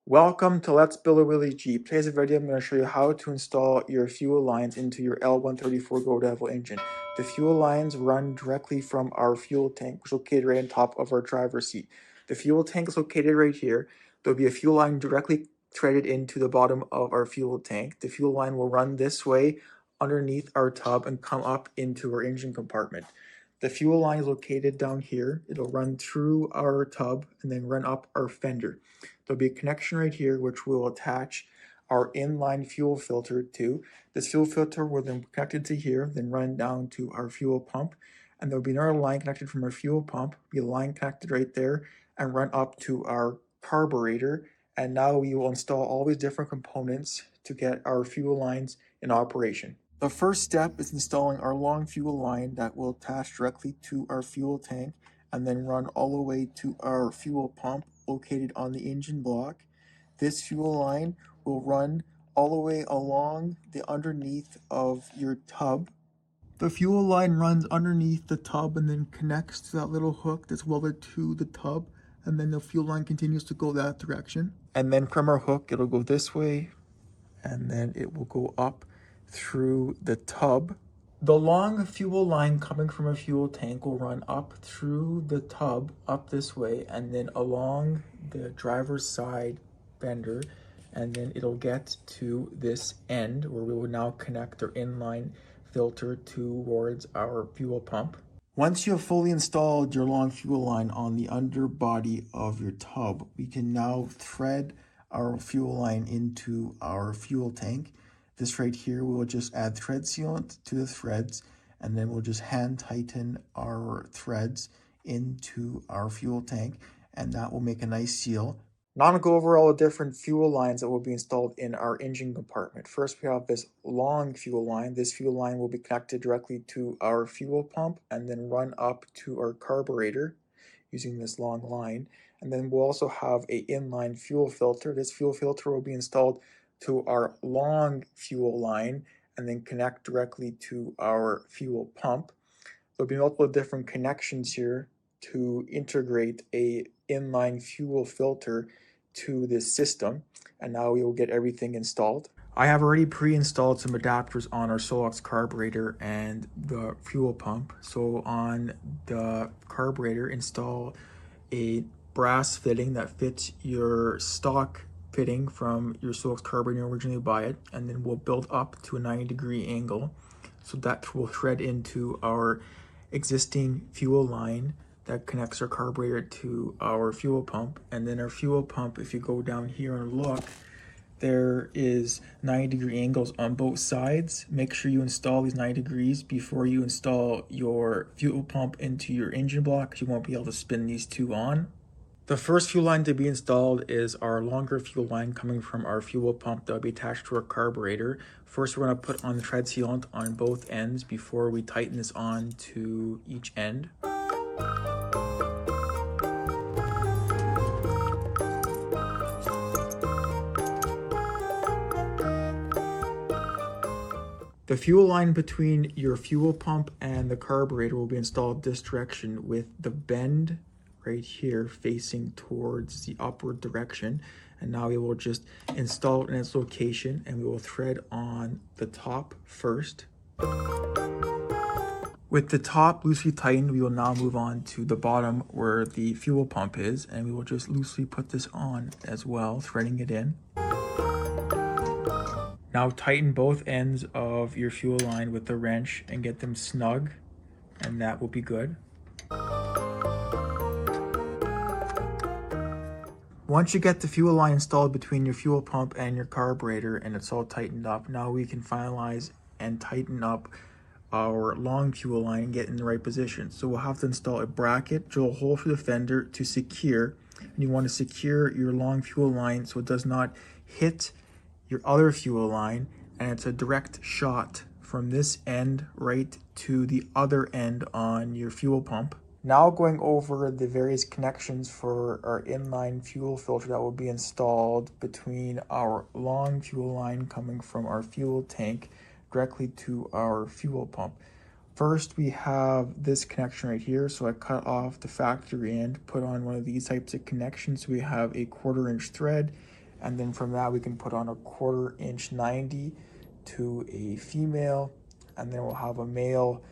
Welcome to Let's Build a Willys Jeep. Today's video I'm going to show you how to install your fuel lines into your L134 Go Devil engine. The fuel lines run directly from our fuel tank, which is located right on top of our driver's seat. The fuel tank is located right here. There'll be a fuel line directly threaded into the bottom of our fuel tank. The fuel line will run this way underneath our tub and come up into our engine compartment. The fuel line is located down here. It'll run through our tub and then run up our fender. There'll be a connection right here which we'll attach our inline fuel filter to. This fuel filter will then be connected to here, then run down to our fuel pump. And there'll be another line connected from our fuel pump, be a line connected right there, and run up to our carburetor. And now we will install all these different components to get our fuel lines in operation. The first step is installing our long fuel line that will attach directly to our fuel tank and then run all the way to our fuel pump located on the engine block. This fuel line will run all the way along the underneath of your tub. The fuel line runs underneath the tub and then connects to that little hook that's welded to the tub, and then the fuel line continues to go that direction. And then from our hook, it'll go this way, and then it will go up through the tub. The long fuel line coming from a fuel tank will run up through the tub, up this way, and then along the driver's side fender, and then it'll get to this end where we will now connect our inline filter towards our fuel pump. Once you have fully installed your long fuel line on the underbody of your tub, we can now thread our fuel line into our fuel tank. This right here, we will just add thread sealant to the threads, and then we'll just hand tighten our threads into our fuel tank, and that will make a nice seal. Now I'm going to go over all the different fuel lines that will be installed in our engine compartment. First, we have this long fuel line. This fuel line will be connected directly to our fuel pump and then run up to our carburetor using this long line. And then we'll also have an inline fuel filter. This fuel filter will be installed to our long fuel line and then connect directly to our fuel pump. There'll be multiple different connections here to integrate a inline fuel filter to this system, and now we will get everything installed. I have already pre-installed some adapters on our Solex Carburetor and the fuel pump. So on the carburetor, install a brass fitting that fits your stock fitting from your Solex Carburetor when you originally buy it, and then we'll build up to a 90-degree angle. So that will thread into our existing fuel line that connects our carburetor to our fuel pump. And then our fuel pump, if you go down here and look, there is 90-degree angles on both sides. Make sure you install these 90 degrees before you install your fuel pump into your engine block, because you won't be able to spin these two on. The first fuel line to be installed is our longer fuel line coming from our fuel pump that will be attached to our carburetor. First, we're going to put on the tread sealant on both ends before we tighten this on to each end. The fuel line between your fuel pump and the carburetor will be installed this direction with the bend right here facing towards the upward direction. And now we will just install it in its location, and we will thread on the top first. With the top loosely tightened, we will now move on to the bottom where the fuel pump is, and we will just loosely put this on as well, threading it in. Now tighten both ends of your fuel line with the wrench and get them snug, and that will be good. Once you get the fuel line installed between your fuel pump and your carburetor and it's all tightened up, now we can finalize and tighten up our long fuel line and get in the right position. So we'll have to install a bracket, drill a hole through the fender to secure, and you want to secure your long fuel line so it does not hit your other fuel line, and it's a direct shot from this end right to the other end on your fuel pump. Now going over the various connections for our inline fuel filter that will be installed between our long fuel line coming from our fuel tank directly to our fuel pump. First, we have this connection right here. So I cut off the factory end, put on one of these types of connections. We have a 1/4 inch thread And then from that, we can put on a 1/4" 90 to a female, and then we'll have a male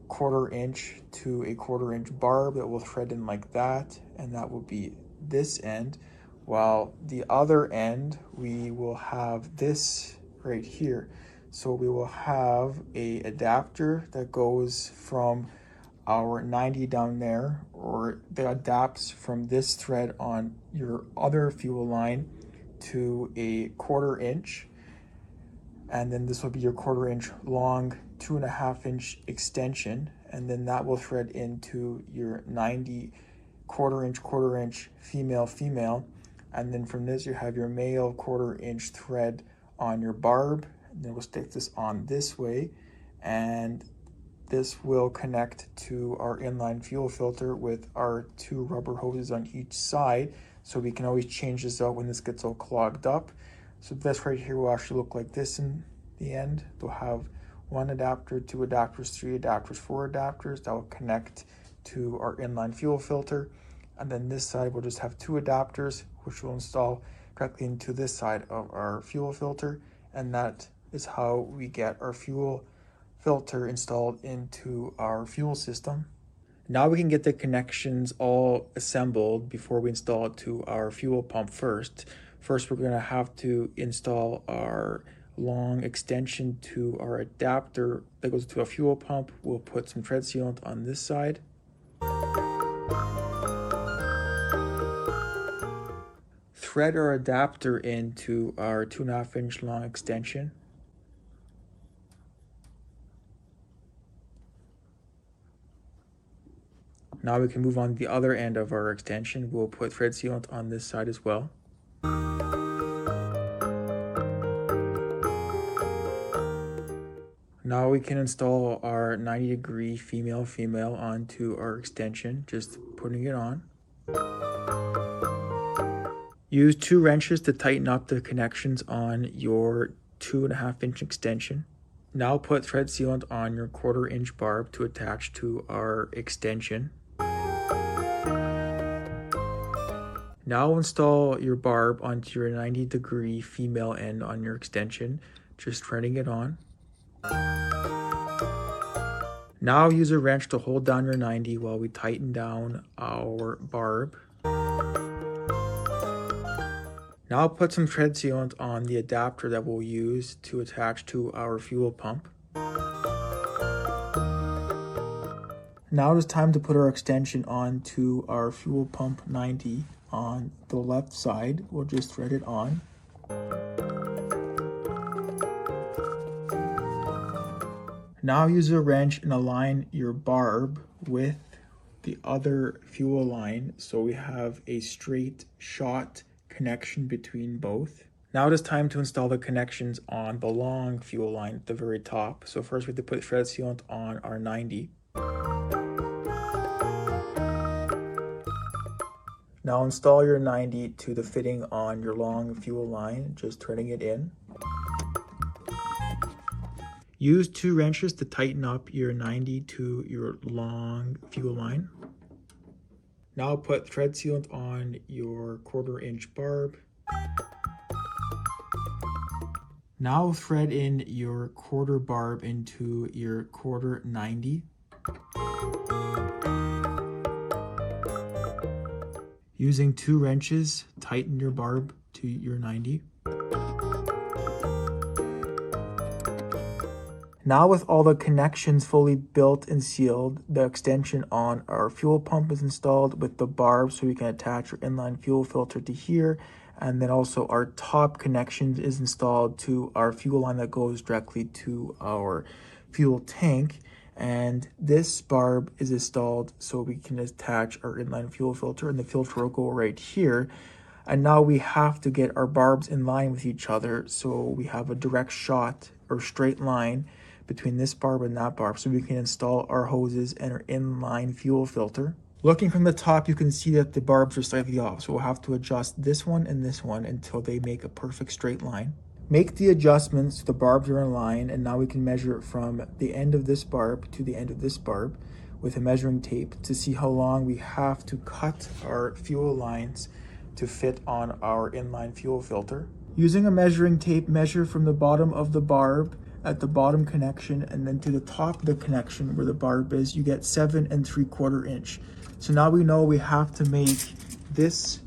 1/4" to a 1/4" barb that will thread in like that, and that will be this end. While the other end, we will have this right here. So we will have a adapter that goes from our 90 down there, or that adapts from this thread on your other fuel line to a 1/4", and then this will be your 1/4" long 2.5" extension, and then that will thread into your 90 1/4" female, and then from this you have your male 1/4" thread on your barb, and then we'll stick this on this way, and this will connect to our inline fuel filter with our 2 rubber hoses on each side, so we can always change this out when this gets all clogged up. So this right here will actually look like this in the end. They'll have 1 adapter, 2 adapters, 3 adapters, 4 adapters that will connect to our inline fuel filter. And then this side will just have 2 adapters, which will install directly into this side of our fuel filter. And that is how we get our fuel filter installed into our fuel system. Now we can get the connections all assembled before we install it to our fuel pump first. First, we're going to have to install our long extension to our adapter that goes to a fuel pump. We'll put some tread sealant on this side. Thread our adapter into our 2.5" long extension. Now we can move on to the other end of our extension. We'll put thread sealant on this side as well. Now we can install our 90-degree female onto our extension, just putting it on. Use 2 wrenches to tighten up the connections on your 2.5" extension. Now put thread sealant on your 1/4" barb to attach to our extension. Now install your barb onto your 90-degree female end on your extension, just threading it on. Now use a wrench to hold down your 90 while we tighten down our barb. Now put some tread sealant on the adapter that we'll use to attach to our fuel pump. Now it is time to put our extension onto our fuel pump 90 on the left side. We'll just thread it on. Now use a wrench and align your barb with the other fuel line so we have a straight shot connection between both. Now it is time to install the connections on the long fuel line at the very top. So first we have to put thread sealant on our 90. Now install your 90 to the fitting on your long fuel line, just threading it in. Use 2 wrenches to tighten up your 90 to your long fuel line. Now put thread sealant on your 1/4" barb. Now thread in your 1/4 barb into your 1/4 90. Using 2 wrenches, tighten your barb to your 90. Now with all the connections fully built and sealed, the extension on our fuel pump is installed with the barb so we can attach our inline fuel filter to here. And then also our top connection is installed to our fuel line that goes directly to our fuel tank. And this barb is installed so we can attach our inline fuel filter, and the filter will go right here. And now we have to get our barbs in line with each other so we have a direct shot or straight line between this barb and that barb so we can install our hoses and our inline fuel filter. Looking from the top, you can see that the barbs are slightly off, so we'll have to adjust this one and this one until they make a perfect straight line. Make the adjustments so the barbs are in line, and now we can measure it from the end of this barb to the end of this barb with a measuring tape to see how long we have to cut our fuel lines to fit on our inline fuel filter. Using a measuring tape, measure from the bottom of the barb at the bottom connection and then to the top of the connection where the barb is, you get 7 3/4 inch. So now we know we have to make this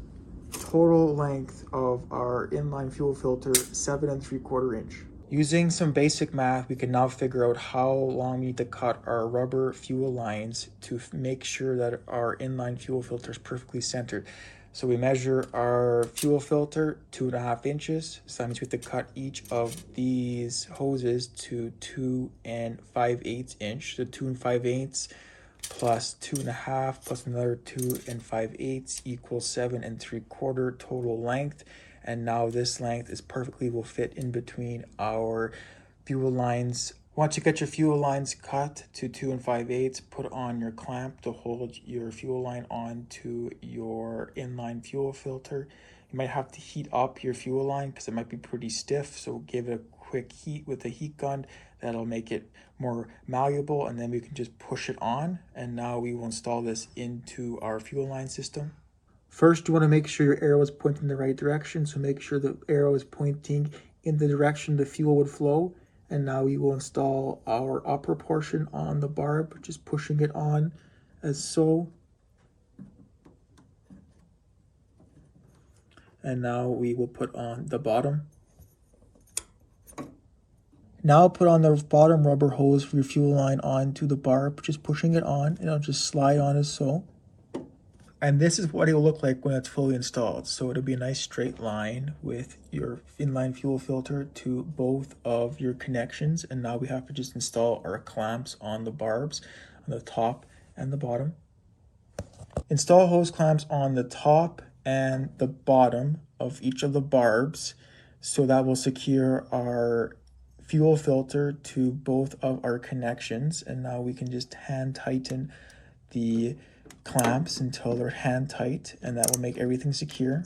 total length of our inline fuel filter 7 3/4 inch. Using some basic math, we can now figure out how long we need to cut our rubber fuel lines to make sure that our inline fuel filter is perfectly centered. So we measure our fuel filter 2.5 inches. So that means we have to cut each of these hoses to 2 5/8 inch. So 2 5/8 plus 2.5 plus another 2 5/8 equals 7 3/4 total length. And now this length is perfectly will fit in between our fuel lines. Once you get your fuel lines cut to 2 5/8, put on your clamp to hold your fuel line onto your inline fuel filter. You might have to heat up your fuel line because it might be pretty stiff. So give it a quick heat with a heat gun. That'll make it more malleable, and then we can just push it on. And now we will install this into our fuel line system. First, you want to make sure your arrow is pointing in the right direction. So make sure the arrow is pointing in the direction the fuel would flow. And now we will install our upper portion on the barb, just pushing it on as so. And now we will put on the bottom. Now put on the bottom rubber hose for your fuel line onto the barb, just pushing it on, and it'll just slide on as so. And this is what it will look like when it's fully installed. So it'll be a nice straight line with your inline fuel filter to both of your connections. And now we have to just install our clamps on the barbs on the top and the bottom. Install hose clamps on the top and the bottom of each of the barbs. So that will secure our fuel filter to both of our connections. And now we can just hand tighten the clamps until they're hand tight, and that will make everything secure.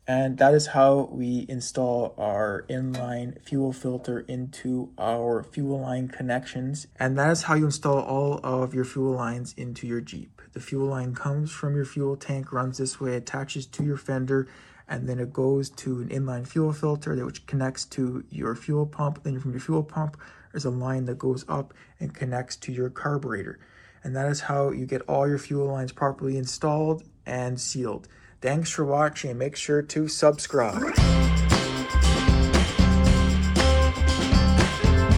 And that is how we install our inline fuel filter into our fuel line connections. And that is how you install all of your fuel lines into your Jeep. The fuel line comes from your fuel tank, runs this way, attaches to your fender, and then it goes to an inline fuel filter which connects to your fuel pump. Then from your fuel pump, there's a line that goes up and connects to your carburetor. And that is how you get all your fuel lines properly installed and sealed. Thanks for watching, and make sure to subscribe.